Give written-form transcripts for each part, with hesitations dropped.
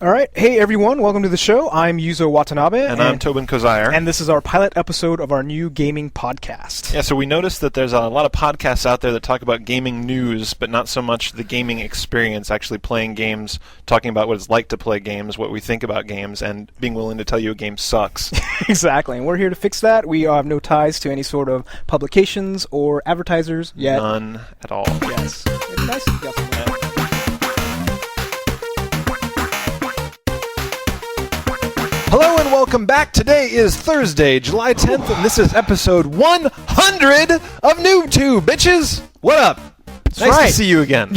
All right. Hey, everyone. Welcome to the show. I'm Yuzo Watanabe. And I'm Tobin Kozaire. And this is our pilot episode of our new gaming podcast. Yeah, so we noticed that there's a lot of podcasts out there that talk about gaming news, but not so much the gaming experience, actually playing games, talking about what it's like to play games, what we think about games, and being willing to tell you a game sucks. Exactly. And we're here to fix that. We have no ties to any sort of publications or advertisers yet. None at all. Yes. It's nice to get some of that. Hello and welcome back. Today is Thursday, July 10th, and this is episode 100 of NooBTooB, bitches! What up? That's nice right. to see you again.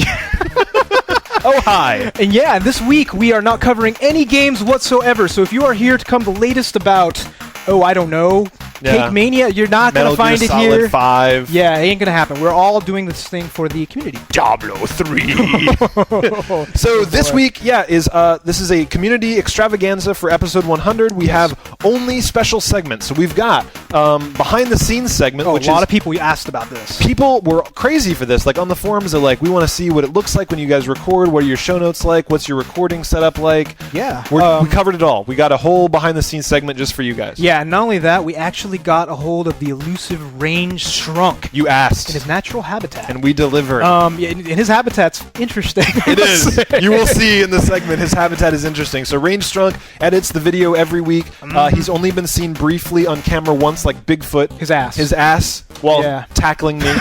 Oh, hi. And yeah, this week we are not covering any games whatsoever, so if you are here to come the latest about, I don't know, Cake Mania, you're not going to find it here. Metal Gear Solid 5. Yeah, it ain't going to happen. We're all doing this thing for the community. Diablo 3. So this week, this is a community extravaganza for episode 100. We have only special segments. So we've got behind the scenes segment, which a lot of people asked about this. People were crazy for this. Like on the forums, they're like, we want to see what it looks like when you guys record. What are your show notes like? What's your recording setup like? Yeah. We covered it all. We got a whole behind the scenes segment just for you guys. Yeah, and not only that, we actually got a hold of the elusive range shrunk. You asked. In his natural habitat. And we delivered. And his habitat's interesting. It is. You will see in the segment his habitat is interesting. So Range Strunk edits the video every week. He's only been seen briefly on camera once, like Bigfoot. His ass while tackling me.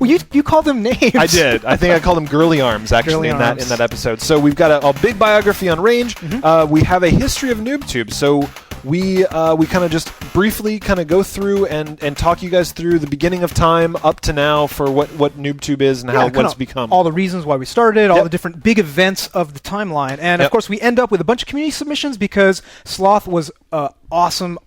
Well, you called him names. I did. I think I called him Girly Arms, actually, in that episode. So we've got a big biography on Range. We have a history of NooBTooB. So we kind of just briefly kind of go through and talk you guys through the beginning of time up to now for what NooBTooB is and what it's become. All the reasons why we started, all the different big events of the timeline. And, of course, we end up with a bunch of community submissions because Sloth was awesome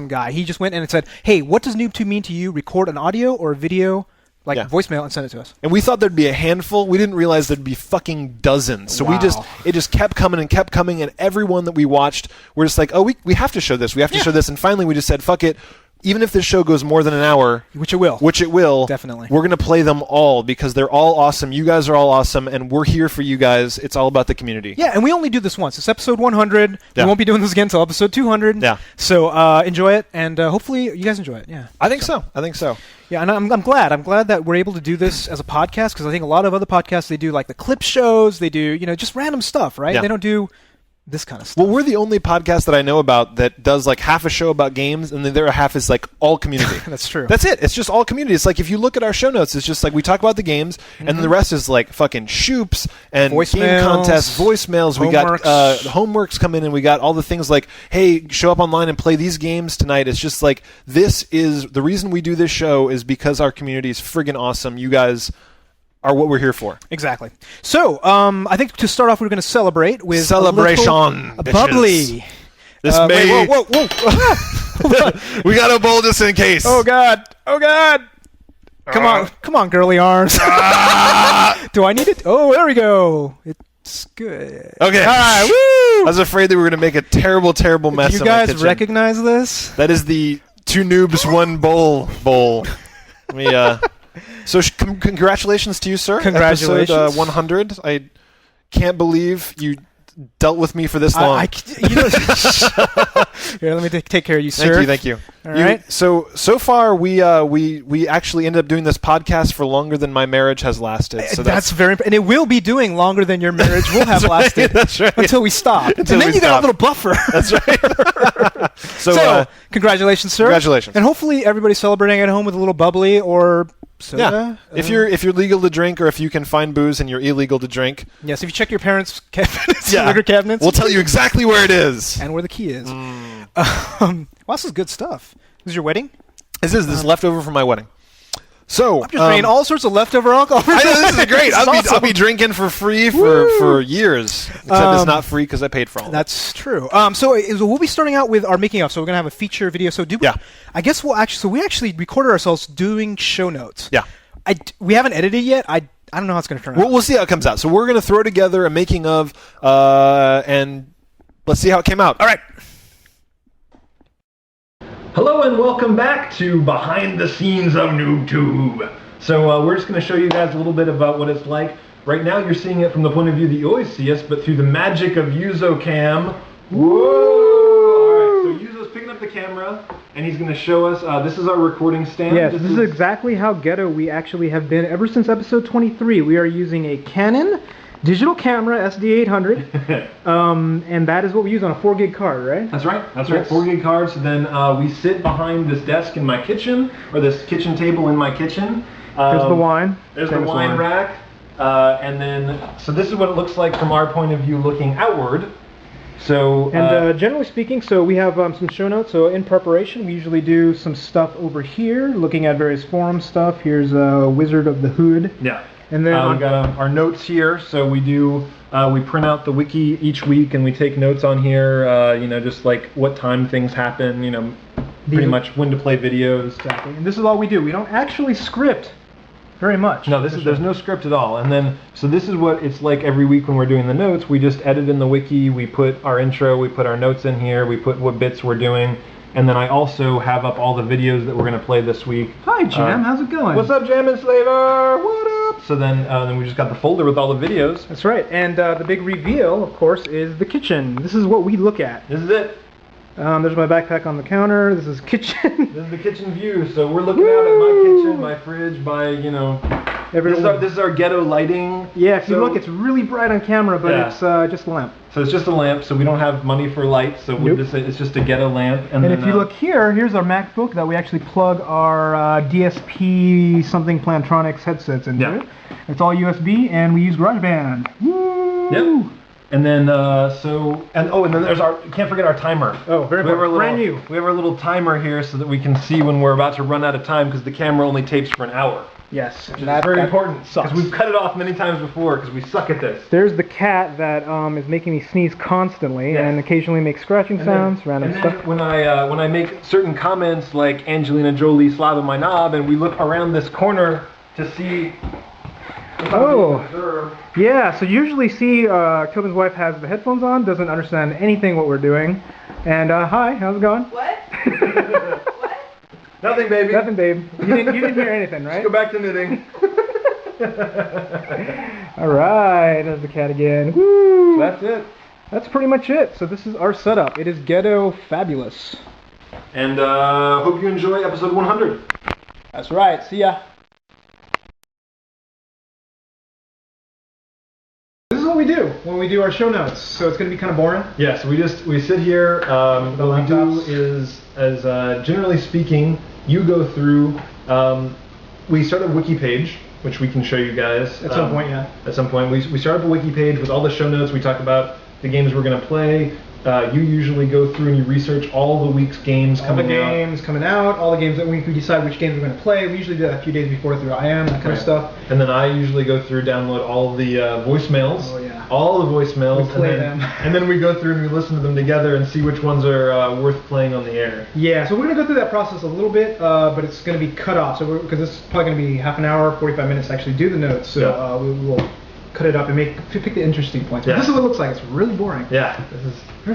guy. He just went in and said, hey, what does NooBTooB mean to you? Record an audio or a video, voicemail, and send it to us. And we thought there'd be a handful. We didn't realize there'd be fucking dozens. So it just kept coming, and everyone that we watched, we're just like, we have to show this. We have to show this. And finally we just said, fuck it. Even if this show goes more than an hour, which it will, definitely, we're going to play them all because they're all awesome. You guys are all awesome, and we're here for you guys. It's all about the community. Yeah, and we only do this once. It's episode 100. We won't be doing this again until episode 200. Yeah. So enjoy it, and hopefully you guys enjoy it. Yeah. I think so. Yeah, and I'm glad. I'm glad that we're able to do this as a podcast because I think a lot of other podcasts, they do like the clip shows. They do, just random stuff, right? Yeah. They don't do this kind of stuff. Well, we're the only podcast that I know about that does like half a show about games and then the other half is like all community. That's true. That's it. It's just all community. It's like if you look at our show notes, it's just like we talk about the games and then the rest is like fucking shoops and game contests, voicemails. We got homeworks come in and we got all the things like, hey, show up online and play these games tonight. It's just like this is the reason we do this show is because our community is friggin' awesome. You guys are what we're here for. Exactly. So, I think to start off, we're going to celebrate with celebration, a bubbly. This may. Whoa! We got to bowl just in case. Oh God! Come on, girly arms. Do I need it? Oh, there we go. It's good. Okay. All right. Woo! I was afraid that we were going to make a terrible mess. Do you guys recognize this? That is the two noobs, one bowl. Let me. So congratulations to you, sir. Congratulations. Episode 100. I can't believe you dealt with me for this long. Here, let me take care of you, sir. Thank you. All right. So far, we actually ended up doing this podcast for longer than my marriage has lasted. So that's very, and it will be doing longer than your marriage will have lasted. That's right. Until we stop. And then you got a little buffer. That's right. So congratulations, sir. Congratulations. And hopefully everybody's celebrating at home with a little bubbly or soda. Yeah. If you're legal to drink or if you can find booze and you're illegal to drink. Yes, if you check your parents' cabinets, liquor cabinets. We'll tell you exactly where it is. And where the key is. Well, this is good stuff. This is your wedding? This is leftover from my wedding. So I'm just bringing all sorts of leftover alcohol. I know, this is great. I'll be drinking for free for years. Except it's not free because I paid for all. That's true. So we'll be starting out with our making of. So we're gonna have a feature video. So I guess we actually recorded ourselves doing show notes. Yeah. We haven't edited yet. I don't know how it's gonna turn out. We'll see how it comes out. So we're gonna throw together a making of, and let's see how it came out. All right. Hello and welcome back to Behind the Scenes of NooBTooB. So we're just going to show you guys a little bit about what it's like Right now you're seeing it from the point of view that you always see us, but through the magic of Yuzo Cam. Whoa! Alright, so Yuzo's picking up the camera, and he's going to show us, this is our recording stand. Yes, this is exactly how ghetto we actually have been ever since episode 23. We are using a Canon digital camera, SD800, and that is what we use on a 4 gig card, right? That's right, that's right, 4 gig card. So then we sit behind this desk in my kitchen, or this kitchen table in my kitchen. There's the wine. There's the wine rack. And then, so this is what it looks like from our point of view looking outward. So, and generally speaking, so we have some show notes. So in preparation, we usually do some stuff over here, looking at various forum stuff. Here's Wizard of the Hood. Yeah. And then we got our notes here. So we do, we print out the wiki each week, and we take notes on here. You know, just like what time things happen. You know, pretty much when to play videos. Exactly. And this is all we do. We don't actually script very much. No, there's no script at all. And then, so this is what it's like every week when we're doing the notes. We just edit in the wiki, we put our intro, we put our notes in here, we put what bits we're doing, and then I also have up all the videos that we're going to play this week. Hi, Jam. How's it going? What's up, Jam and Slaver? What up? So then we just got the folder with all the videos. That's right. And the big reveal, of course, is the kitchen. This is what we look at. This is it. There's my backpack on the counter. This is kitchen. This is the kitchen view. So we're looking out at my kitchen, my fridge, my, you know... This is our ghetto lighting. Yeah, if you look, it's really bright on camera, but it's just a lamp. So it's just a lamp, so we don't have money for lights, so it's just a ghetto lamp. And then, if you look here, here's our MacBook that we actually plug our DSP something Plantronics headsets into. Yeah. It's all USB, and we use GarageBand. Woo! Yep. And then, and then there's can't forget our timer. Oh, very brand new. We have our little timer here so that we can see when we're about to run out of time, because the camera only tapes for an hour. Yes. Which is very important, because we've cut it off many times before, because we suck at this. There's the cat that is making me sneeze constantly, and occasionally makes scratching sounds, random stuff. When I make certain comments like Angelina Jolie slapping my knob, and we look around this corner to see... Oh, yeah, so you usually see Tobin's wife has the headphones on, doesn't understand anything what we're doing. And hi, how's it going? What? What? Nothing, baby. Nothing, babe. You didn't hear anything, right? Let's go back to knitting. Alright, there's the cat again. Woo! So that's it. That's pretty much it. So this is our setup. It is ghetto fabulous. And hope you enjoy episode 100. That's right. See ya. What we do when we do our show notes, so it's going to be kind of boring. Yeah, so we sit here. What we do is, as generally speaking, you go through. We start a wiki page, which we can show you guys at some point. Yeah. At some point, we start up a wiki page with all the show notes. We talk about the games we're going to play. You usually go through and you research all the week's games coming out. All the games that we decide which games we're going to play. We usually do that a few days before through IM, that kind of stuff. And then I usually go through, download all the voicemails. Oh, yeah. All the voicemails. We play them. And then we go through and we listen to them together and see which ones are worth playing on the air. Yeah, so we're going to go through that process a little bit, but it's going to be cut off. So because this is probably going to be half an hour, 45 minutes to actually do the notes. So we will cut it up and pick the interesting points. But this is what it looks like. It's really boring. Yeah.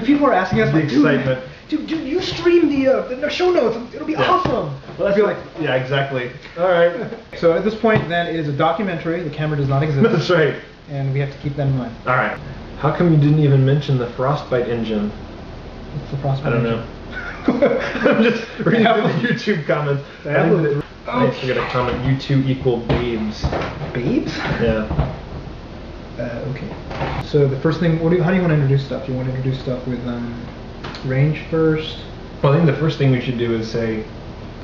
People are asking us, the excitement. Dude, you stream the show notes. It'll be awesome. Well, I feel like, yeah, exactly. All right. So at this point, then, it is a documentary. The camera does not exist. That's right. And we have to keep that in mind. All right. How come you didn't even mention the Frostbite engine? What's the Frostbite engine? I don't know. I'm just reading the YouTube comments. I forgot a comment. You two equal babes. Babes? Yeah. Okay. So the first thing, how do you want to introduce stuff? Do you want to introduce stuff with range first? Well, I think the first thing we should do is say,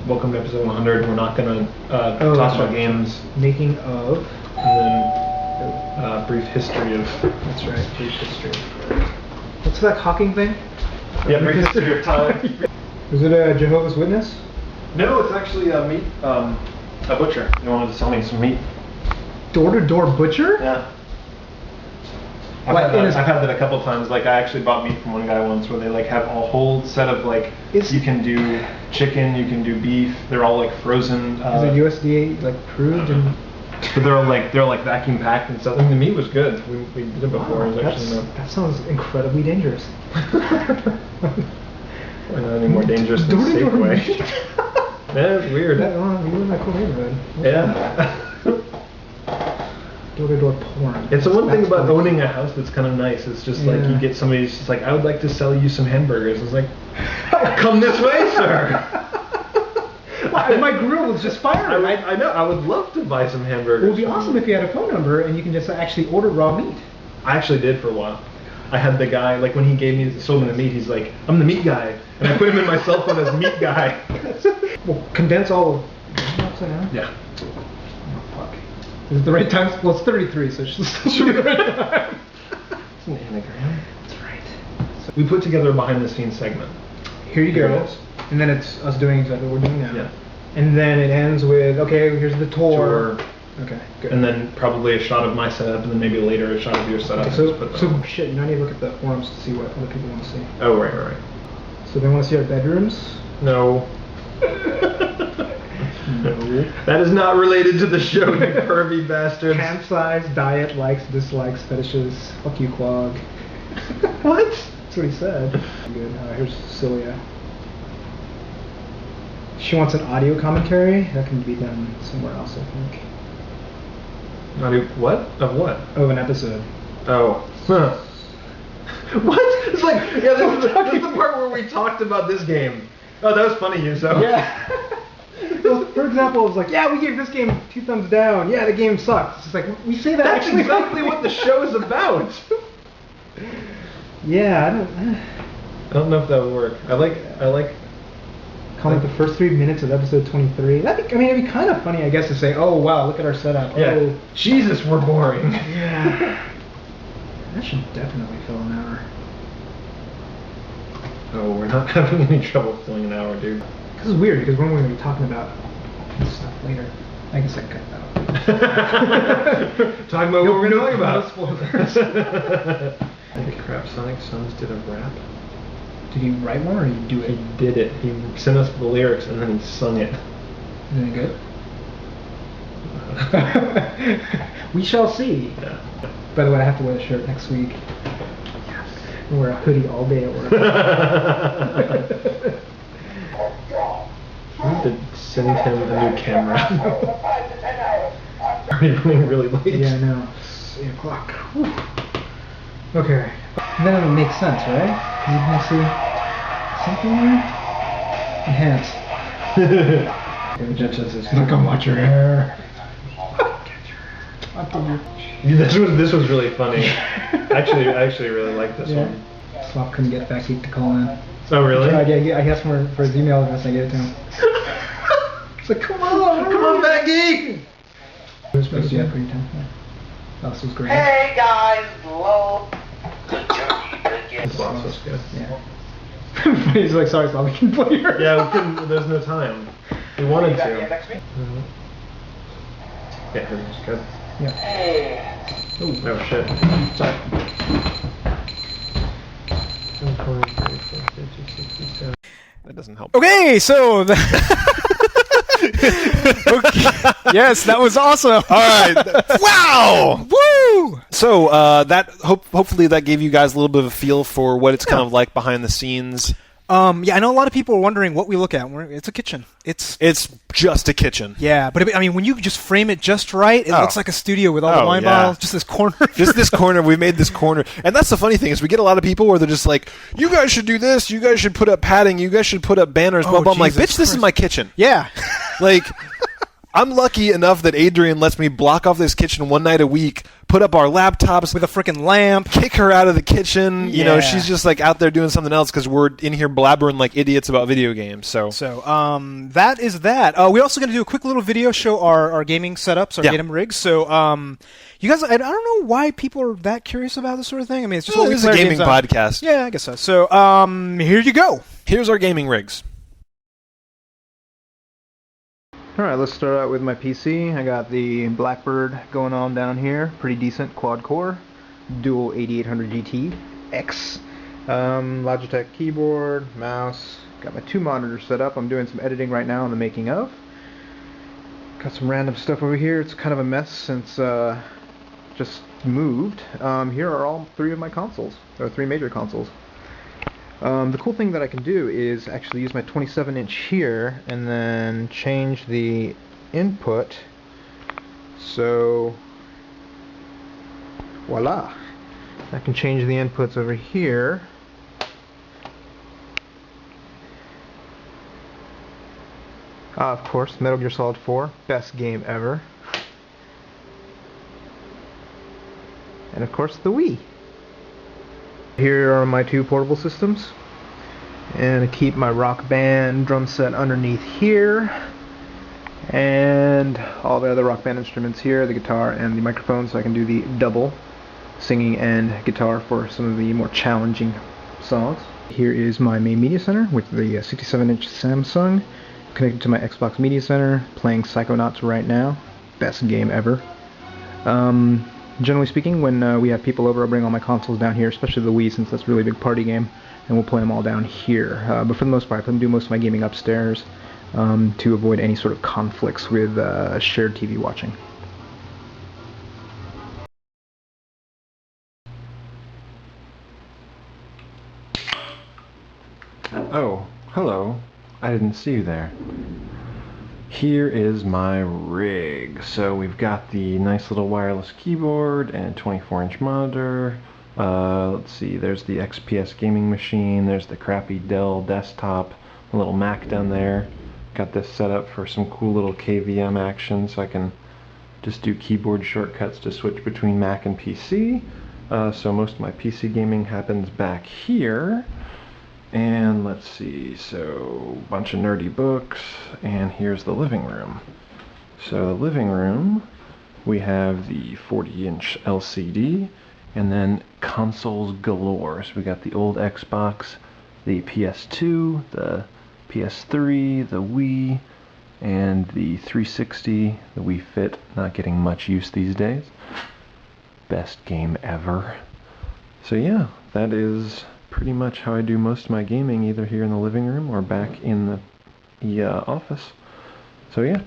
welcome to episode 100. We're not going to talk about games. Making of. And then brief history of. That's right, brief history. What's that hawking thing? Yeah, brief history of time. Is it a Jehovah's Witness? No, it's actually a meat, a butcher. They wanted to sell me some meat. Door-to-door butcher? Yeah. I've had that a couple times. Like, I actually bought meat from one guy once where they like have a whole set of like, you can do chicken, you can do beef. They're all like frozen. Is it USDA like approved and? But they're like vacuum packed and stuff. I mean, the meat was good. We did it before. It was actually that sounds incredibly dangerous. Any more dangerous than Safeway. Yeah, it's weird. You live in a cool neighborhood. Yeah. door-to-door porn. It's the one thing about owning a house that's kind of nice. It's just like you get somebody who's just like, I would like to sell you some hamburgers. It's like, come this way, sir. Well, my grill was just firing. I know. I would love to buy some hamburgers. It would be awesome if you had a phone number and you can just actually order raw meat. I actually did for a while. I had the guy, like when he sold me the meat, he's like, I'm the meat guy. And I put him in my cell phone as meat guy. Well, condense all of... Yeah. Oh, fuck. Is it the right time? Well, it's 33, so it should be the right time. It's an anagram. That's right. So we put together a behind-the-scenes segment. Here you go. And then it's us doing exactly what we're doing now. Yeah. And then it ends with, okay, here's the tour. Okay, good. And then probably a shot of my setup, and then maybe later a shot of your setup. Okay, so shit, now I need to look at the forums to see what other people want to see. Oh, right. So they want to see our bedrooms? No. No. That is not related to the show, you pervy bastards. Pant size, diet, likes, dislikes, fetishes. Fuck you, Quag. What? That's what he said. Good. Here's Celia. She wants an audio commentary. That can be done somewhere else, I think. Audio what? Of what? Of an episode. Oh. Huh. What? It's like, yeah, this is the part where we talked about this game. Oh, that was funny, Yuzo. Yeah. So, for example, it's like, yeah, we gave this game 2 thumbs down. Yeah, the game sucks. It's just like, we say that That's actually exactly what the show is about. Yeah, I don't know if that would work. I like. Comment the first 3 minutes of episode 23. It'd be kind of funny, I guess, to say, oh, wow, look at our setup. Yeah. Oh. Jesus, we're boring. Yeah. That should definitely fill an hour. Oh, we're not having any trouble filling an hour, dude. This is weird, because we're going to be talking about this stuff later. I guess I cut that out. Talking about what we're going to talk about. No spoilers. Holy crap, Sonic Sons did a rap. Did he write one, or did he do it? He did it. He sent us the lyrics, and then he sung it. Isn't it good? We shall see. Yeah. By the way, I have to wear a shirt next week. Yes. And wear a hoodie all day at work. I need to send him a new camera. Already running really late. Yeah, I know. It's 8 o'clock. Whew. Okay. And then it would make sense, right? You can see something there? Enhance. Don't come watch your hair. This was really funny. I actually really like this one. Swap couldn't get Becky to call in. Oh really? I asked for his email address and I gave it to him. It's like, come on, Becky! It was supposed to be at 3:10. Oh, this was great. Hey guys, hello. Good turkey, good This boss was good. Yeah. He's like, sorry, Bob, we can play her. Yeah, we couldn't. There's no time. We wanted to. Next week? Yeah, everything's good. Yeah. Hey. Oh shit. Sorry. That doesn't help. Okay, so okay. Yes, that was awesome. All right. Wow. Woo! So hopefully that gave you guys a little bit of a feel for what it's kind of like behind the scenes. Yeah, I know a lot of people are wondering what we look at. It's a kitchen. It's just a kitchen. Yeah, but when you just frame it just right, it looks like a studio with all the wine bottles. Just this corner. Just this corner. We made this corner, and that's the funny thing is we get a lot of people where they're just like, "You guys should do this. You guys should put up padding. You guys should put up banners." Blah blah. I'm like, "Bitch, this is my kitchen." Yeah. Like, I'm lucky enough that Adrian lets me block off this kitchen one night a week, put up our laptops with a freaking lamp, kick her out of the kitchen. You know, she's just like out there doing something else because we're in here blabbering like idiots about video games. So that is that. We're also going to do a quick little video, show our gaming setups, our game rigs. So, you guys, I don't know why people are that curious about this sort of thing. I mean, it's just what we play. It's a gaming podcast. Yeah, I guess so. So, here you go. Here's our gaming rigs. Alright, let's start out with my PC. I got the Blackbird going on down here. Pretty decent quad core. Dual 8800 GT X. Logitech keyboard, mouse. Got my 2 monitors set up. I'm doing some editing right now on the making of. Got some random stuff over here. It's kind of a mess since just moved. Here are all 3 of my consoles. There are 3 major consoles. The cool thing that I can do is actually use my 27-inch here and then change the input so Voila. I can change the inputs over here. Of course, Metal Gear Solid 4, best game ever. And of course, the Wii. Here are my two portable systems. And I keep my Rock Band drum set underneath here. And all the other Rock Band instruments here, the guitar and the microphone, so I can do the double singing and guitar for some of the more challenging songs. Here is my main media center with the 67-inch Samsung connected to my Xbox Media Center, playing Psychonauts right now. Best game ever. Generally speaking, when we have people over, I'll bring all my consoles down here, especially the Wii, since that's a really big party game, and we'll play them all down here. But for the most part, I do most of my gaming upstairs to avoid any sort of conflicts with shared TV watching. Oh, hello. I didn't see you there. Here is my rig. So we've got the nice little wireless keyboard and 24-inch monitor. Let's see, there's the XPS gaming machine, there's the crappy Dell desktop, a little Mac down there. Got this set up for some cool little KVM action, so I can just do keyboard shortcuts to switch between Mac and PC. So most of my PC gaming happens back here. And let's see, so a bunch of nerdy books, and here's the living room. So the living room, we have the 40-inch LCD, and then consoles galore. So we got the old Xbox, the PS2, the PS3, the Wii, and the 360, the Wii Fit, not getting much use these days. Best game ever. So yeah, that is pretty much how I do most of my gaming, either here in the living room or back in the office. So yeah.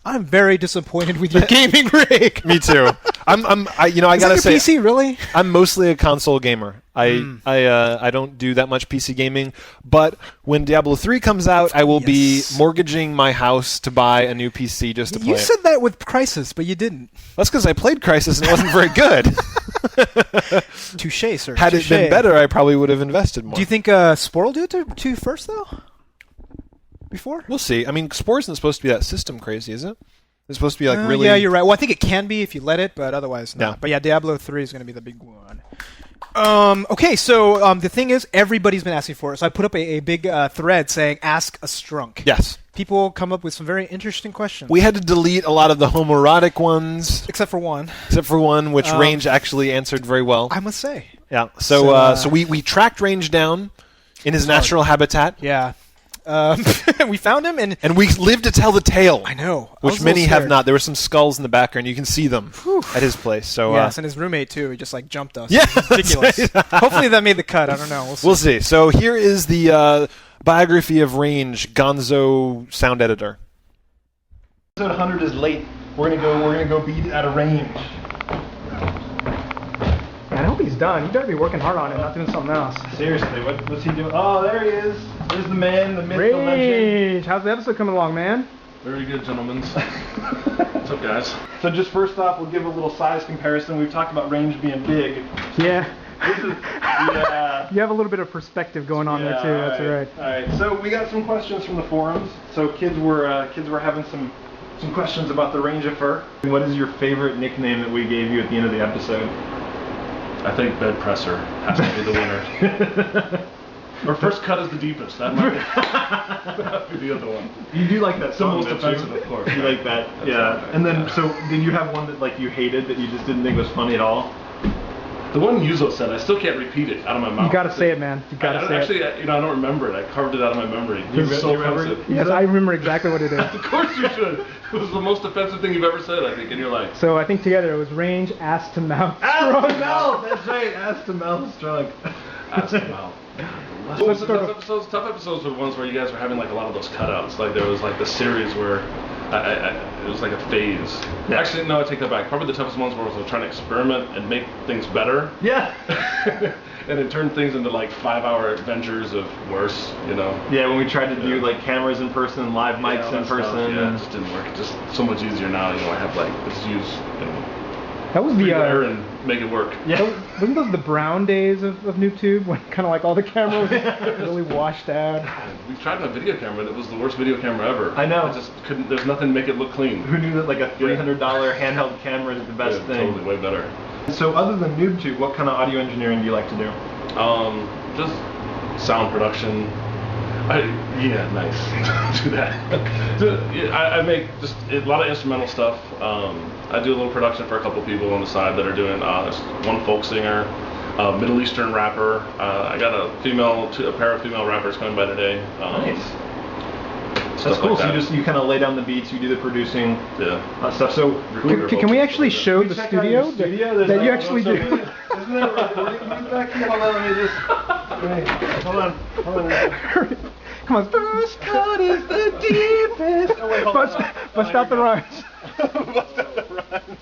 I'm very disappointed with your gaming rig. Me too. I gotta say, PC really? I'm mostly a console gamer. I don't do that much PC gaming, but when Diablo 3 comes out, I will be mortgaging my house to buy a new PC just to play it. You said that with Crysis, but you didn't. That's because I played Crysis and it wasn't very good. Touché, sir. Had it been better, I probably would have invested more. Do you think Spore will do it to first, though? Before? We'll see. I mean, Spore isn't supposed to be that system crazy, is it? It's supposed to be like really... Yeah, you're right. Well, I think it can be if you let it, but otherwise not. Yeah. But yeah, Diablo 3 is going to be the big one. Okay, so the thing is, everybody's been asking for it. So I put up a big thread saying, ask a strunk. Yes. People come up with some very interesting questions. We had to delete a lot of the homoerotic ones. Except for one. Which Range actually answered very well. I must say. Yeah. So we tracked Range down in his natural habitat. Yeah. We found him, and we lived to tell the tale. I know. Which many have not. There were some skulls in the background. You can see them at his place. So yes, and his roommate too. He just like jumped us. Yeah, ridiculous. Hopefully that made the cut. I don't know. We'll see. So here is the biography of Range, Gonzo sound editor. Episode 100 is late. We're gonna go beat it out of Range. I hope he's done. You better be working hard on it, not doing something else. Seriously, what's he doing? Oh, there he is. There's the man, the myth, the legend. Range! How's the episode coming along, man? Very good, gentlemen. What's up, guys? So just first off, we'll give a little size comparison. We've talked about Range being big. Yeah. Yeah. You have a little bit of perspective going on there too. That's right. All right. So we got some questions from the forums. So kids were having some questions about the Range of Fur. What is your favorite nickname that we gave you at the end of the episode? I think Bed Presser has to be the winner. Or First Cut is the deepest. That might be the other one. You do like that song, the most offensive, of course. You like that, yeah. And then, so did you have one that like you hated that you just didn't think was funny at all? The one Yuzo said, I still can't repeat it out of my mouth. You gotta say it, man. You gotta say it. Actually, I don't remember it. I carved it out of my memory. It was so offensive. Yes, I remember exactly what it is. Of course you should. It was the most offensive thing you've ever said, I think, in your life. So I think together it was Range, ass to mouth. Ass to mouth! That's right, ass to mouth strong. Ass to mouth. Tough episodes were the ones where you guys were having like a lot of those cutouts. Like there was like the series where it was like a phase. Yeah. Actually, no, I take that back. Probably the toughest ones were I was trying to experiment and make things better. Yeah. And it turned things into like 5-hour adventures of worse, you know. Yeah, when we tried to do like cameras in person, live mics in person. Yeah, it just didn't work. It's just so much easier now. You know, I have like let's use That was the there and make it work. Yeah. Wasn't those the brown days of NooBTooB when kind of like all the cameras really washed out? We tried my video camera and it was the worst video camera ever. I know. I just couldn't. There's nothing to make it look clean. Who knew that like a $300 handheld camera is the best thing? Totally, way better. So other than NooBTooB, what kind of audio engineering do you like to do? Just sound production. Nice. Do that. I make just a lot of instrumental stuff. I do a little production for a couple people on the side that are doing. There's one folk singer, a Middle Eastern rapper. I got a pair of female rappers coming by today. Nice. That's cool. Like so you kind of lay down the beats, you do the producing, stuff. So can we actually show the studio that you actually do? Isn't there a recording booth back here? Hold on, let me just. Wait, hold on. Come on. First cut is the deepest. Oh, wait, bust out the rhymes. Bust out the rhymes.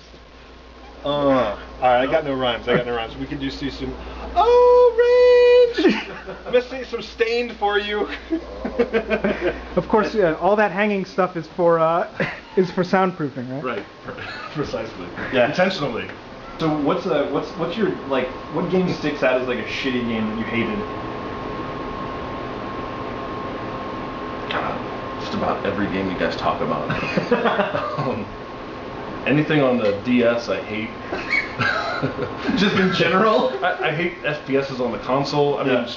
All right, I got no rhymes. We can just see some orange. I'm gonna see some Stained for you. Of course, all that hanging stuff is for soundproofing, right? Right, precisely. Yeah, intentionally. So what's your like? What game sticks out as like a shitty game that you hated? Just about every game you guys talk about. Anything on the DS I hate. Just in general? I hate FPSs on the console. I mean,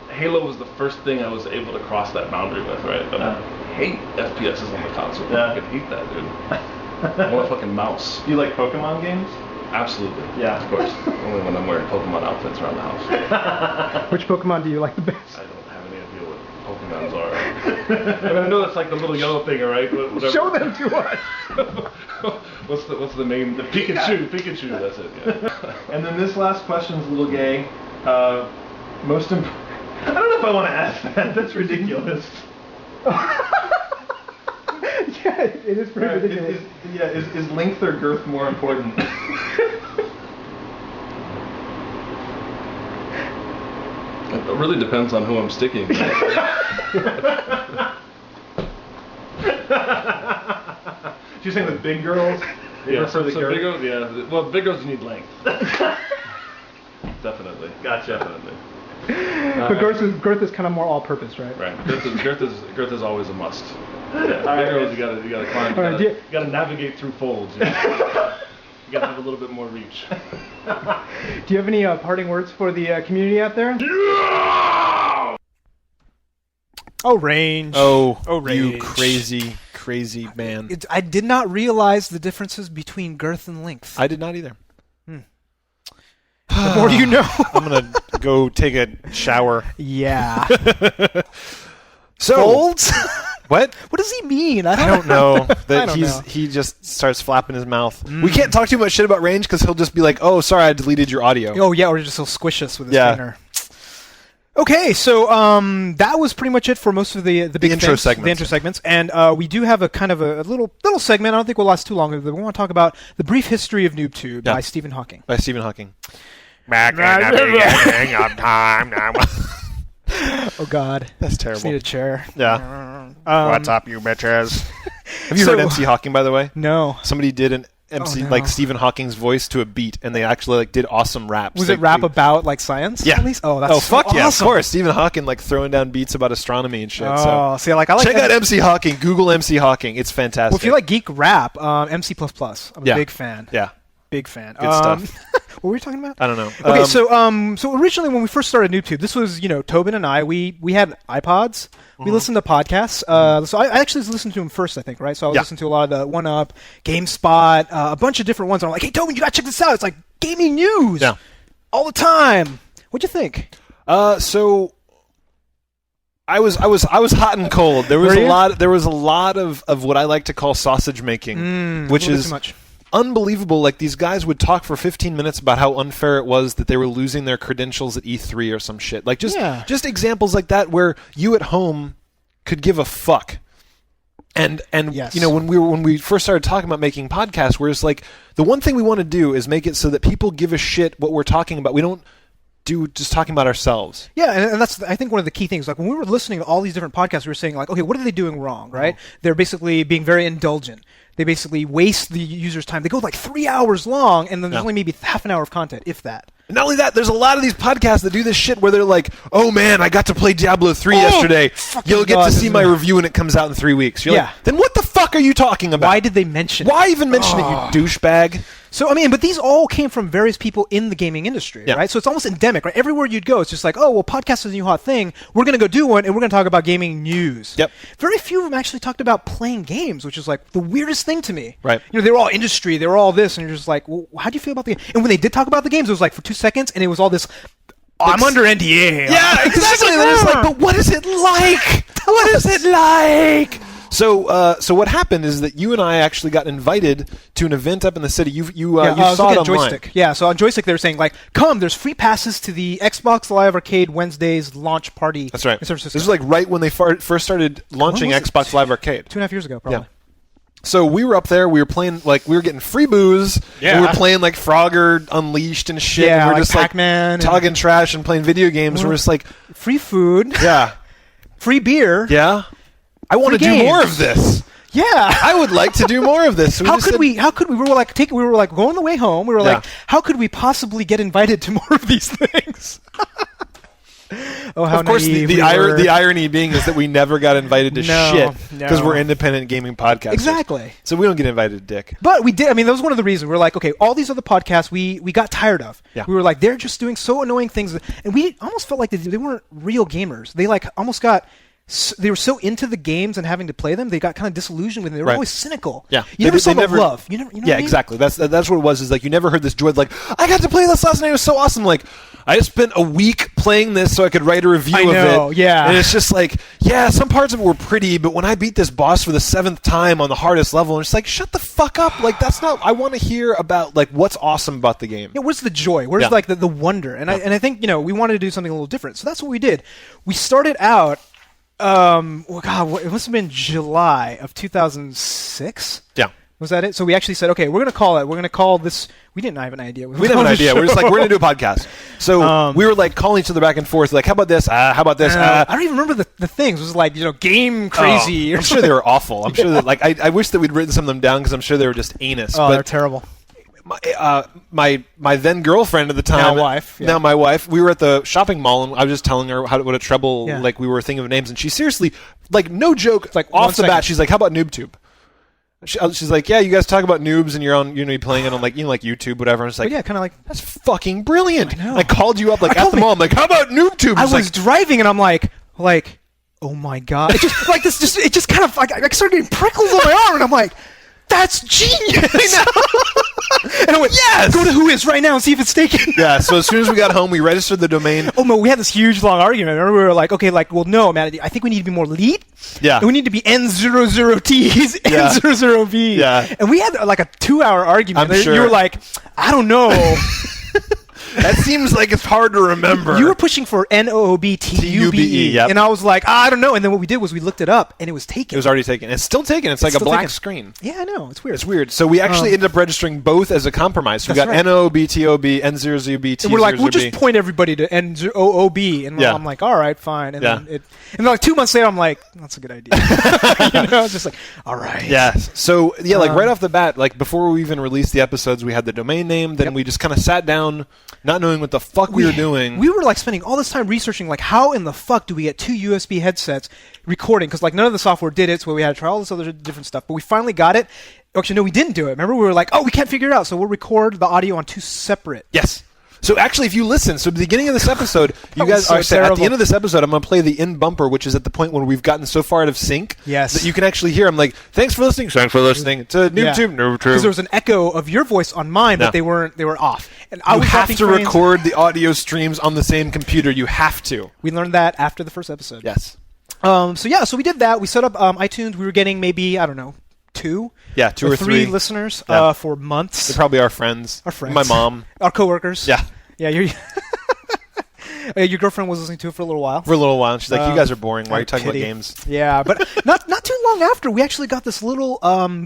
Halo was the first thing I was able to cross that boundary with, right? But I hate FPSs on the console. I fucking hate that, dude. I want a fucking mouse. You like Pokemon games? Absolutely. Yeah. Of course. Only when I'm wearing Pokemon outfits around the house. Which Pokemon do you like the best? I don't have any idea what Pokemons are. I mean, I know that's like the little yellow thing, right? Whatever. Show them to us. What's the name? The Pikachu. Pikachu. That's it. Yeah. And then this last question's a little gay. I don't know if I want to ask that. That's ridiculous. Yeah, it is pretty ridiculous. Is length or girth more important? It really depends on who I'm sticking. You're saying with big girls? Yeah, so big girls, well, big girls you need length. Definitely. Gotcha. Definitely. But girth is kind of more all-purpose, right? Right. Girth is always a must. Yeah. Big girls, you gotta climb. You gotta navigate through folds. You gotta have a little bit more reach. Do you have any parting words for the community out there? Yeah! Oh, Range. Oh, Range. You crazy man. I did not realize the differences between girth and length. I did not either. The more you know. I'm going to go take a shower. Yeah. So, folds? What? What does he mean? I don't know. Know. He just starts flapping his mouth. We can't talk too much shit about Range because he'll just be like, "Oh, sorry, I deleted your audio." Oh yeah, or just he'll squish us with his finger. Okay, so that was pretty much it for most of the big intro segments. The intro segments, and we do have a kind of a little segment. I don't think we'll last too long. We want to talk about the brief history of NooBTooB by Stephen Hawking. By Stephen Hawking. Back in the beginning of time now. Oh God, that's terrible. Just need a chair. Yeah. What's up, you bitches? Have you heard MC Hawking, by the way? No. Somebody did an MC like Stephen Hawking's voice to a beat, and they actually like did awesome raps. Was it rap about like science? Yeah. At least? Oh, that's fuck awesome. Yeah, of course. Stephen Hawking like throwing down beats about astronomy and shit. Oh, so I like check that. out MC Hawking. Google MC Hawking. It's fantastic. Well, if you like geek rap, MC++. I'm a big fan. Yeah. Big fan. Good stuff. What were we talking about? I don't know. Okay, so originally when we first started NooBTooB, this was, Tobin and I, we had iPods. We listened to podcasts. So I actually listened to them first, I think, right? So I was listening to a lot of the 1UP, GameSpot, a bunch of different ones. And I'm like, hey, Tobin, you gotta check this out. It's like gaming news all the time. What'd you think? So I was hot and cold. There was a lot of what I like to call sausage making, which is too much. Unbelievable. Like, these guys would talk for 15 minutes about how unfair it was that they were losing their credentials at E3 or some shit. Like, just examples like that where you at home could give a fuck. And when we first started talking about making podcasts, where it's like the one thing we want to do is make it so that people give a shit what we're talking about. We don't just talking about ourselves. Yeah, and that's, I think, one of the key things. Like, when we were listening to all these different podcasts, we were saying, like, okay, what are they doing wrong, right? They're basically being very indulgent. They basically waste the user's time. They go like 3 hours long, and then there's only maybe half an hour of content, if that. And not only that, there's a lot of these podcasts that do this shit where they're like, oh man, I got to play Diablo 3 yesterday. You'll get to see my review when it comes out in 3 weeks. You're like, then what the fuck are you talking about? Why did they mention it? Why even mention it, you douchebag? So, I mean, but these all came from various people in the gaming industry, right? So it's almost endemic, right? Everywhere you'd go, it's just like, oh, well, podcast is a new hot thing. We're going to go do one, and we're going to talk about gaming news. Yep. Very few of them actually talked about playing games, which is like the weirdest thing to me. Right. You know, they were all industry, they were all this, and you're just like, well, how do you feel about the game? And when they did talk about the games, it was like for 2 seconds, and it was all this, I'm under NDA. Yeah, exactly. And it's like, but what is it like? What is it like? So what happened is that you and I actually got invited to an event up in the city. You saw it online. Joystick. Yeah, so on Joystick they were saying, like, come, there's free passes to the Xbox Live Arcade Wednesdays launch party. That's right. In San Francisco. This was like right when they first started launching Xbox Live Arcade. 2.5 years ago, probably. Yeah. So we were up there. We were playing, like, we were getting free booze. Yeah. And we were playing like Frogger Unleashed and shit. Yeah, and we were like just Pac-Man like talking trash and playing video games. We're just like, free food. Yeah. Free beer. Yeah. I want to do more of this. Yeah, I would like to do more of this. So How could we? We were like going the way home. We were like, how could we possibly get invited to more of these things? Oh, how of course, the irony being is that we never got invited to shit because we're independent gaming podcasters. Exactly. So we don't get invited to dick. But we did. I mean, that was one of the reasons. We were like, okay, all these other podcasts we got tired of. Yeah. We were like, they're just doing so annoying things, and we almost felt like they weren't real gamers. They like almost got. They were so into the games and having to play them, they got kind of disillusioned with them. They were always cynical. Yeah, you never saw the love. You know what I mean? Exactly. That's what it was. Is like you never heard this joy. Like, I got to play this last night. It was so awesome. Like, I just spent a week playing this so I could write a review of it. Yeah. And it's just like, yeah, some parts of it were pretty, but when I beat this boss for the 7th time on the hardest level, it's like, shut the fuck up. Like, that's not. I want to hear about like what's awesome about the game. Yeah, where's the joy? Where's like the wonder? And I think we wanted to do something a little different. So that's what we did. We started out. Well, God, it must have been July of 2006. Yeah. Was that it? So we actually said, okay, we're going to call it. We're going to call this. We didn't have an idea. We didn't have an idea. We're just like, we're going to do a podcast. So we were like calling each other back and forth, like, how about this? How about this? I don't even remember the things. It was like, game crazy. I'm sure they were awful. I'm sure that, like, I wish that we'd written some of them down because I'm sure they were just anus. Oh, they're terrible. My then girlfriend at the time, now my wife, we were at the shopping mall and I was just telling her what a trouble like we were thinking of names, and she seriously, like, no joke, like off the bat, she's like, how about NooBTooB? She's like, yeah, you guys talk about noobs and you're on, you're playing it on like YouTube, whatever. And it's like, yeah, kind of like, that's fucking brilliant. I called you up like at the mall. I'm like, how about NooBTooB? I was driving and I'm like, oh my God, it just like this, it just kind of like I started getting prickles on my arm and I'm like, that's genius. And I went, yes! Go to Whois right now and see if it's taken. Yeah, so as soon as we got home, we registered the domain. Oh, man, we had this huge, long argument. Remember, we were like, okay, like, well, no, man, I think we need to be more lead. Yeah. And we need to be N00Ts, yeah. N00B. Yeah. And we had like a 2-hour argument. I'm sure. You were like, I don't know. That seems like it's hard to remember. You were pushing for NooBTooB. Yep. And I was like, I don't know. And then what we did was we looked it up, and it was taken. It was already taken. It's still taken. It's like a black screen. Yeah, I know. It's weird. It's weird. So we actually ended up registering both as a compromise. So we got NooBTooB, N00B, T00B. And we're like, we'll just point everybody to N00B. And I'm like, all right, fine. And then and like 2 months later, I'm like, that's a good idea. It's just like, all right. Yeah. So, yeah, like right off the bat, like before we even released the episodes, we had the domain name. Then we just kind of sat down, not knowing what the fuck we were doing. We were like spending all this time researching, like, how in the fuck do we get 2 USB headsets recording? Because like none of the software did it, so we had to try all this other different stuff. But we finally got it. Actually, no, we didn't do it. Remember, we were like, oh, we can't figure it out, so we'll record the audio on 2 separate. Yes. So actually, if you listen, so at the beginning of this episode, you guys are at the end of this episode, I'm going to play the in bumper, which is at the point when we've gotten so far out of sync that you can actually hear. I'm like, thanks for listening. Thanks for listening to NooBTooB. Because there was an echo of your voice on mine, but they were off. And you have to record the audio streams on the same computer. You have to. We learned that after the first episode. Yes. So we did that. We set up iTunes. We were getting maybe, I don't know, 2 or 3 listeners for months. They're probably our friends. My mom. Our coworkers. Yeah. Yeah, your girlfriend was listening to it for a little while. She's like, you guys are boring. Why are you talking about games? Yeah, but not too long after, we actually got this little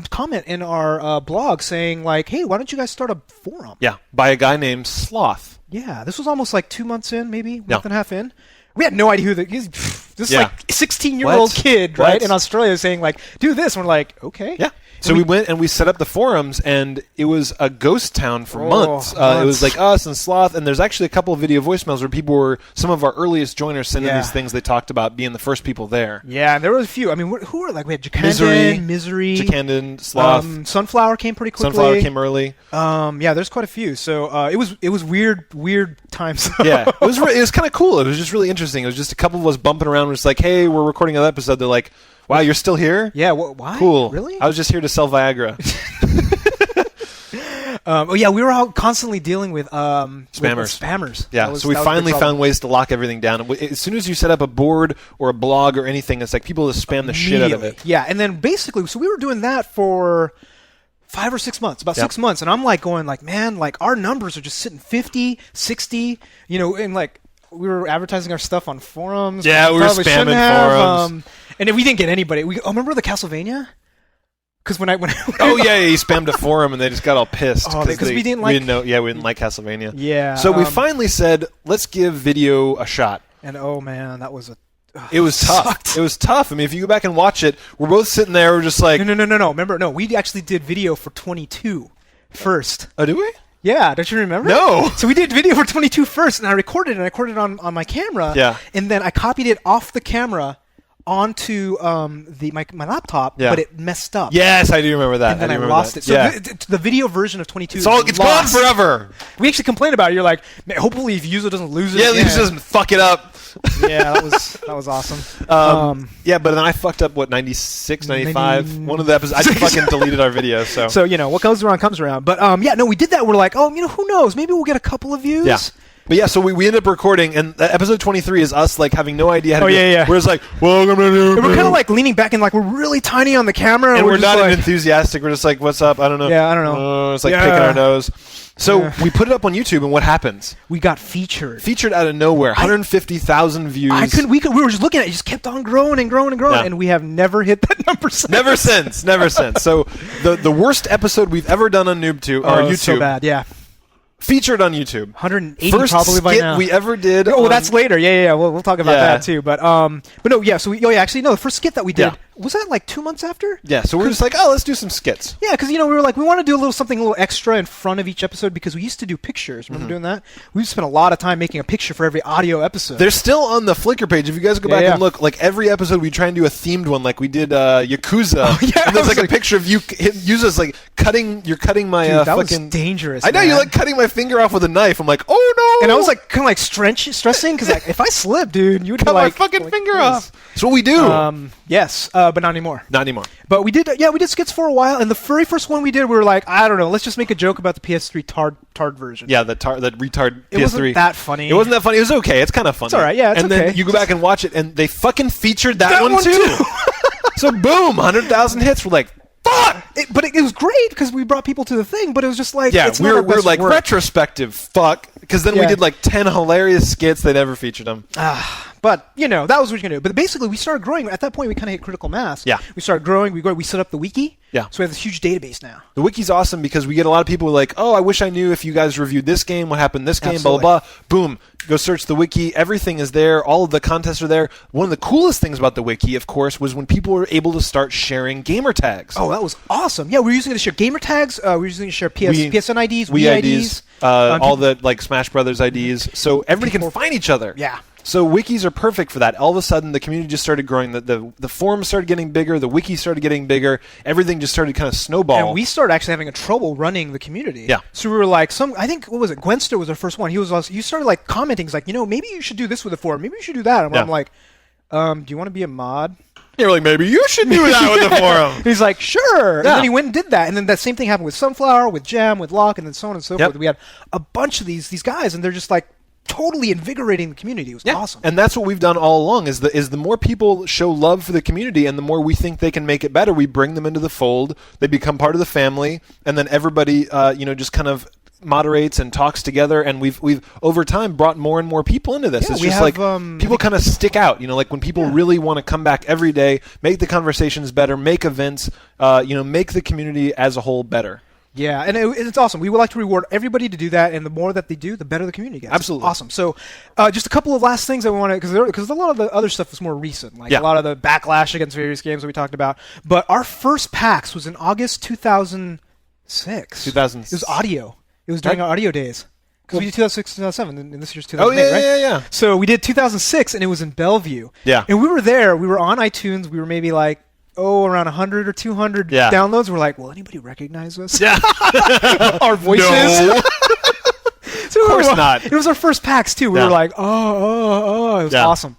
comment in our blog saying like, "Hey, why don't you guys start a forum?" Yeah, by a guy named Sloth. Yeah, this was almost like 2 months in, maybe month and a half in. We had no idea who this like 16-year-old kid, right, in Australia saying like, "Do this," and we're like, "Okay." Yeah. So we went and we set up the forums, and it was a ghost town for months. It was like us and Sloth, and there's actually a couple of video voicemails where people were, some of our earliest joiners sending these things they talked about being the first people there. Yeah, and there were a few. I mean, who were like, we had Jacandan, Misery. Jacandan, Sloth. Sunflower came pretty quickly. Sunflower came early. Yeah, there's quite a few. So it was weird times. Yeah, it was kind of cool. It was just really interesting. It was just a couple of us bumping around. We're just like, hey, we're recording another episode. They're like, wow, you're still here? Yeah, why? Cool. Really? I was just here to sell Viagra. We were all constantly dealing with spammers. Yeah, so we finally found ways to lock everything down. As soon as you set up a board or a blog or anything, it's like people just spam the shit out of it. Yeah, and then basically, so we were doing that for 5 or 6 months, about 6 months, and I'm like going like, man, like our numbers are just sitting 50, 60, and like we were advertising our stuff on forums. Yeah, we were spamming forums. And if we didn't get anybody, remember the Castlevania? Because when he spammed a forum and they just got all pissed because we didn't like. We didn't like Castlevania. Yeah. So we finally said, let's give video a shot. And oh man, that was it was tough. Sucked. It was tough. I mean, if you go back and watch it, we're both sitting there. We're just like, no. Remember, we actually did video for 22 first. Oh, do we? Yeah, don't you remember? No. So we did video for 22 first, and I recorded it on my camera. Yeah. And then I copied it off the camera onto my laptop, but it messed up. Yes, I do remember that. And then I lost it. So the video version of 22 it's gone forever. We actually complained about it. You're like, man, hopefully if Yuzo doesn't lose it. Yeah, Yuzo doesn't fuck it up. Yeah, that was awesome. But then I fucked up, 96, 95? One of the episodes, I just fucking deleted our video. So what goes around comes around. But we did that. We're like, who knows? Maybe we'll get a couple of views. Yeah. But yeah, so we ended up recording, and episode 23 is us like having no idea how to do it. We're just like, welcome to Noobtoob. And we're kind of like leaning back and like we're really tiny on the camera. And we're not even enthusiastic. We're just like, what's up? I don't know. Yeah, I don't know. It's like picking our nose. So we put it up on YouTube, and what happens? We got featured. Featured out of nowhere. 150,000 views. We were just looking at it. It just kept on growing and growing and growing, and we have never hit that number since. Never since. So the worst episode we've ever done on Noobtoob, or YouTube. So bad, yeah. Featured on YouTube. 180 First probably by now. First skit we ever did. Oh, that's later. Yeah. We'll talk about that too. But no. Yeah. So the first skit that we did was that like 2 months after? Yeah. So we're just like, let's do some skits. Yeah, because we were like, we want to do something a little extra in front of each episode because we used to do pictures. Remember doing that? We spent a lot of time making a picture for every audio episode. They're still on the Flickr page. If you guys go back and look, like every episode we try and do a themed one. Like we did Yakuza. And there's like a picture of you. Yuzo's like cutting. You're cutting my that fucking. Was dangerous. I know you're like cutting my finger off with a knife. I'm like, oh no! And I was like, kind of like stressing because like if I slip, dude, you would cut like my fucking finger off. That's what we do. Yes, but not anymore. Not anymore. But we did skits for a while, and the very first one we did, we were like, I don't know, let's just make a joke about the PS3 tard version. Yeah, the retard PS3. It wasn't that funny. It wasn't that funny. It was okay. It's kind of funny. It's all right. Yeah, it's and okay. Then you go back and watch it, and they fucking featured that one too. So boom, 100,000 hits. We're like, fuck! But it was great because we brought people to the thing, but it was just like, we're like work. Retrospective, fuck. Because then we did like 10 hilarious skits. They never featured them. But, that was what you're going to do. But basically, we started growing. At that point, we kind of hit critical mass. Yeah. We started growing. We set up the wiki. Yeah. So we have this huge database now. The wiki's awesome because we get a lot of people like, oh, I wish I knew if you guys reviewed this game, what happened in this game, blah, blah, blah. Boom. Go search the wiki. Everything is there. All of the contests are there. One of the coolest things about the wiki, of course, was when people were able to start sharing gamer tags. Oh, that was awesome. Yeah, we were using it to share gamer tags. We were using it to share PSN IDs, Wii IDs. All the like Smash Brothers IDs. So everybody can find each other. Yeah. So wikis are perfect for that. All of a sudden, the community just started growing. The forums started getting bigger. The wiki started getting bigger. Everything just started kind of snowball. And we started actually having a trouble running the community. Yeah. So we were like, I think, what was it? Gwenster was our first one. You started like commenting. He's like, maybe you should do this with the forum. Maybe you should do that. And I'm like, do you want to be a mod? You're like, maybe you should do that with the forum. He's like, sure. And then he went and did that. And then that same thing happened with Sunflower, with Jam, with Locke, and then so on and so forth. We had a bunch of these guys, and they're just like, totally invigorating the community. It was awesome. And that's what we've done all along is the more people show love for the community and the more we think they can make it better, we bring them into the fold. They become part of the family, and then everybody just kind of moderates and talks together, and we've over time brought more and more people into this. Yeah, it's we just have, like people kind of stick out. Like when people really want to come back every day, make the conversations better, make events, make the community as a whole better. Yeah, and it's awesome. We would like to reward everybody to do that, and the more that they do, the better the community gets. Absolutely. Awesome. So just a couple of last things I want to, because a lot of the other stuff was more recent, like a lot of the backlash against various games that we talked about. But our first PAX was in August 2006. It was audio. It was during our audio days. Because we did 2006, 2007, and this year's 2008, right? Yeah. So we did 2006, and it was in Bellevue. Yeah. And we were there. We were on iTunes. We were maybe like, around 100 or 200 downloads. We're like, will anybody recognize us? Yeah. Our voices? No. So of course not. It was our first PAX, too. We were like, oh. It was awesome.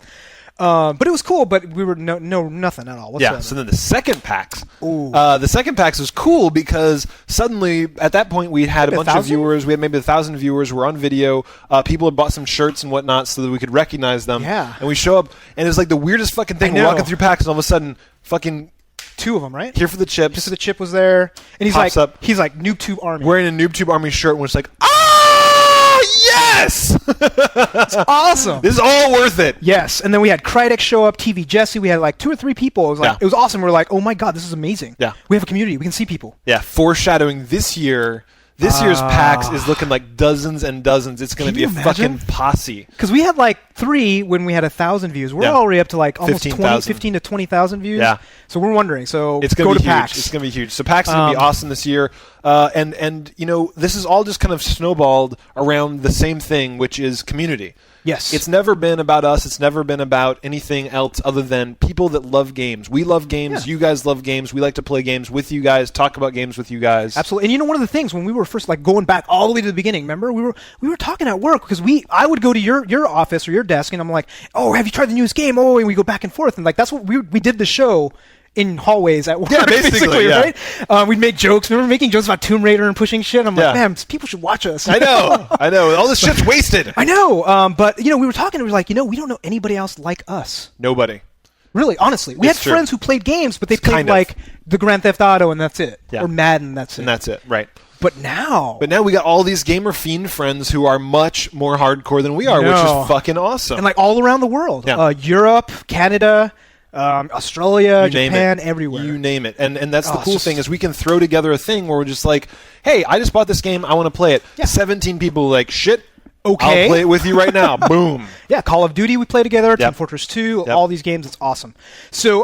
But it was cool, but we were nothing at all whatsoever. Yeah, so then the second PAX. The second PAX was cool because suddenly, at that point, we had a bunch of viewers. We had maybe 1,000 viewers. We're on video. People had bought some shirts and whatnot so that we could recognize them. Yeah. And we show up, and it's like the weirdest fucking thing. We're walking through PAX, and all of a sudden, fucking... 2 of them, right? Here for the chips. Just so the chip was there. And he's Pops like, up. NooBTooB Army. Wearing a NooBTooB Army shirt, and we're just like, ah, yes! It's awesome. This is all worth it. Yes. And then we had Crytek show up, TV Jesse. We had like 2 or 3 people. It was like it was awesome. We're like, oh my god, this is amazing. Yeah. We have a community. We can see people. Yeah. Foreshadowing this year. This year's PAX is looking like dozens and dozens. It's going to be a fucking posse. Because we had like 3 when we had 1,000 views. We're already up to like almost 15 to 20,000 views. Yeah. So we're wondering. So it's going to be huge. PAX. It's going to be huge. So PAX is going to be awesome this year. And this is all just kind of snowballed around the same thing, which is community. Yes. It's never been about us. It's never been about anything else other than people that love games. We love games. You guys love games. We like to play games with you guys, talk about games with you guys. Absolutely. And one of the things when we were first like going back all the way to the beginning, remember we were talking at work because I would go to your office or your desk and I'm like, oh, have you tried the newest game? Oh, and we go back and forth and like that's what we did the show in hallways at work, basically, right? We'd make jokes. Remember making jokes about Tomb Raider and pushing shit? I'm like, man, people should watch us. I know. All this shit's wasted. I know. But, we were talking, and we were like, we don't know anybody else like us. Nobody. Really, honestly. We had friends who played games, but they played, like, the Grand Theft Auto, and that's it. Yeah. Or Madden, that's it. And that's it, right. But now we got all these gamer fiend friends who are much more hardcore than we are, which is fucking awesome. And, like, all around the world. Yeah. Europe, Canada... Australia, Japan, everywhere. You name it. And that's the cool thing is we can throw together a thing where we're just like, hey, I just bought this game. I want to play it. Yeah. 17 people like, shit, okay. I'll play it with you right now. Boom. Yeah, Call of Duty we play together, Team Fortress 2, all these games. It's awesome. So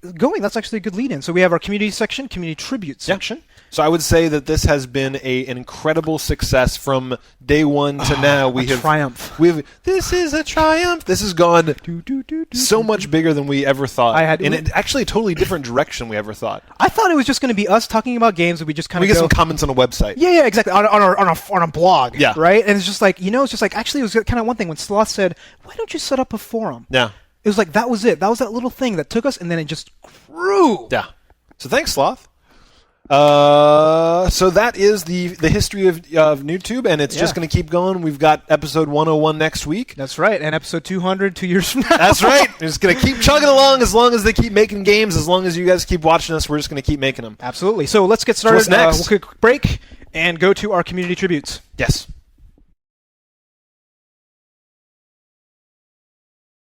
that's actually a good lead-in. So we have our community section, community tribute section. So I would say that this has been an incredible success from day one to now. Triumph. This is a triumph. This has gone so much bigger than we ever thought. Actually a totally different direction we ever thought. I thought it was just going to be us talking about games that we just kind of get some comments on a website. Yeah, exactly. On a blog. Yeah. Right? And it's just like, actually it was kind of one thing when Sloth said, why don't you set up a forum? Yeah. It was like, that was it. That was that little thing that took us and then it just grew. Yeah. So thanks, Sloth. So that is the history of NooBTooB, and it's just going to keep going. We've got episode 101 next week. That's right, and episode 200 2 years from now. That's right. We're just going to keep chugging along as long as they keep making games. As long as you guys keep watching us, we're just going to keep making them. Absolutely. So let's get started. So what's next? We'll take a quick break and go to our community tributes. Yes.